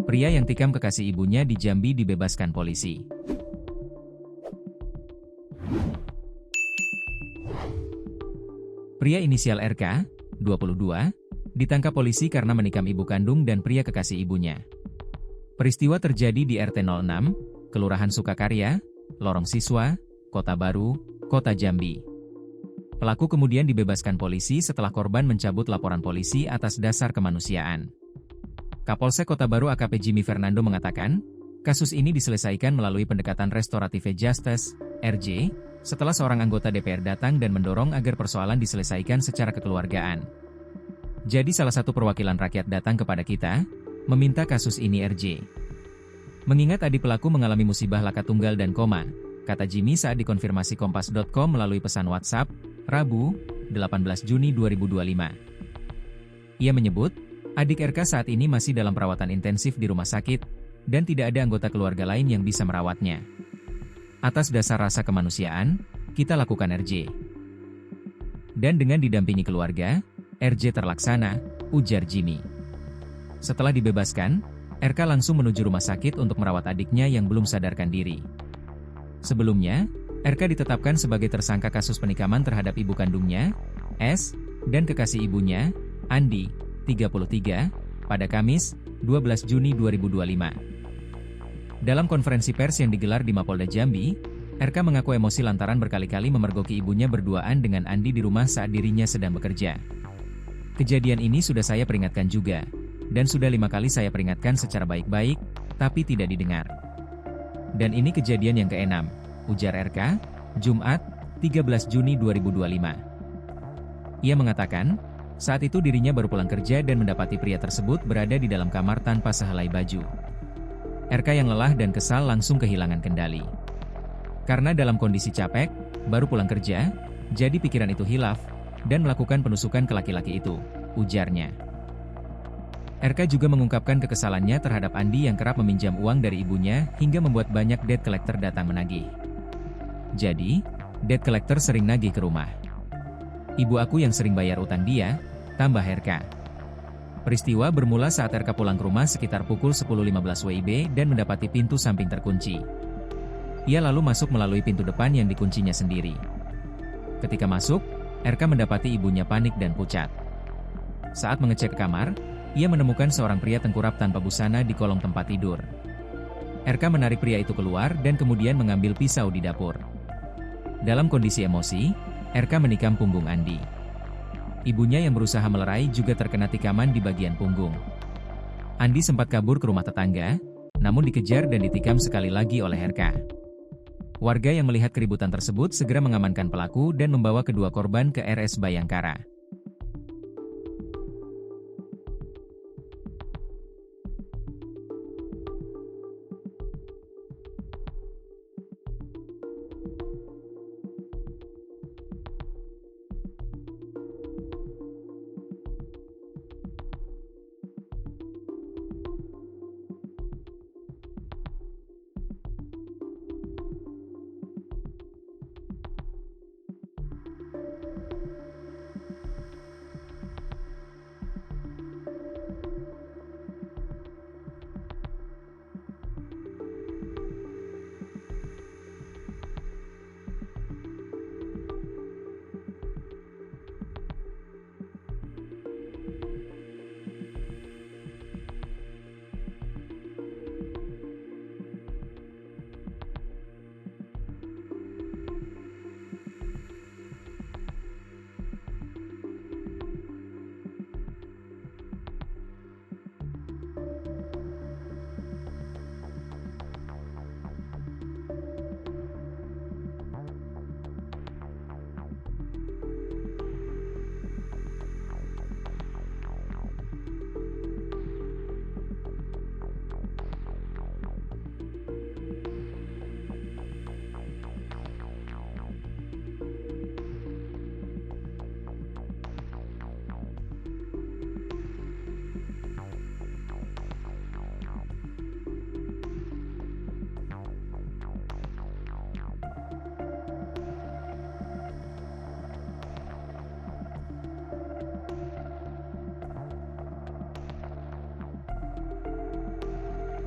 Pria yang tikam kekasih ibunya di Jambi dibebaskan polisi. Pria inisial RK, 22, ditangkap polisi karena menikam ibu kandung dan pria kekasih ibunya. Peristiwa terjadi di RT 06, Kelurahan Sukakarya, Lorong Siswa, Kota Baru, Kota Jambi. Pelaku kemudian dibebaskan polisi setelah korban mencabut laporan polisi atas dasar kemanusiaan. Kapolsek Kota Baru AKP Jimmy Fernando mengatakan, kasus ini diselesaikan melalui pendekatan Restorative Justice, RJ, setelah seorang anggota DPR datang dan mendorong agar persoalan diselesaikan secara kekeluargaan. Jadi salah satu perwakilan rakyat datang kepada kita, meminta kasus ini RJ. Mengingat adik pelaku mengalami musibah laka tunggal dan koma, kata Jimmy saat dikonfirmasi Kompas.com melalui pesan WhatsApp, Rabu, 18 Juni 2025. Ia menyebut, adik RK saat ini masih dalam perawatan intensif di rumah sakit, dan tidak ada anggota keluarga lain yang bisa merawatnya. Atas dasar rasa kemanusiaan, kita lakukan RJ. Dan dengan didampingi keluarga, RJ terlaksana, ujar Jimmy. Setelah dibebaskan, RK langsung menuju rumah sakit untuk merawat adiknya yang belum sadarkan diri. Sebelumnya, RK ditetapkan sebagai tersangka kasus penikaman terhadap ibu kandungnya, S, dan kekasih ibunya, Andi, 33, pada Kamis, 12 Juni 2025. Dalam konferensi pers yang digelar di Mapolda Jambi, RK mengaku emosi lantaran berkali-kali memergoki ibunya berduaan dengan Andi di rumah saat dirinya sedang bekerja. Kejadian ini sudah saya peringatkan juga, dan sudah 5 kali saya peringatkan secara baik-baik, tapi tidak didengar. Dan ini kejadian yang ke-6, ujar RK, Jumat, 13 Juni 2025. Ia mengatakan, saat itu dirinya baru pulang kerja dan mendapati pria tersebut berada di dalam kamar tanpa sehelai baju. RK yang lelah dan kesal langsung kehilangan kendali. Karena dalam kondisi capek, baru pulang kerja, jadi pikiran itu hilaf, dan melakukan penusukan ke laki-laki itu, ujarnya. RK juga mengungkapkan kekesalannya terhadap Andi yang kerap meminjam uang dari ibunya hingga membuat banyak debt collector datang menagih. Jadi, debt collector sering nagih ke rumah. Ibu aku yang sering bayar utang dia, tambah RK. Peristiwa bermula saat RK pulang ke rumah sekitar pukul 10.15 WIB dan mendapati pintu samping terkunci. Ia lalu masuk melalui pintu depan yang dikuncinya sendiri. Ketika masuk, RK mendapati ibunya panik dan pucat. Saat mengecek kamar, ia menemukan seorang pria tengkurap tanpa busana di kolong tempat tidur. RK menarik pria itu keluar dan kemudian mengambil pisau di dapur. Dalam kondisi emosi, RK menikam punggung Andi. Ibunya yang berusaha melerai juga terkena tikaman di bagian punggung. Andi sempat kabur ke rumah tetangga, namun dikejar dan ditikam sekali lagi oleh RK. Warga yang melihat keributan tersebut segera mengamankan pelaku dan membawa kedua korban ke RS Bayangkara.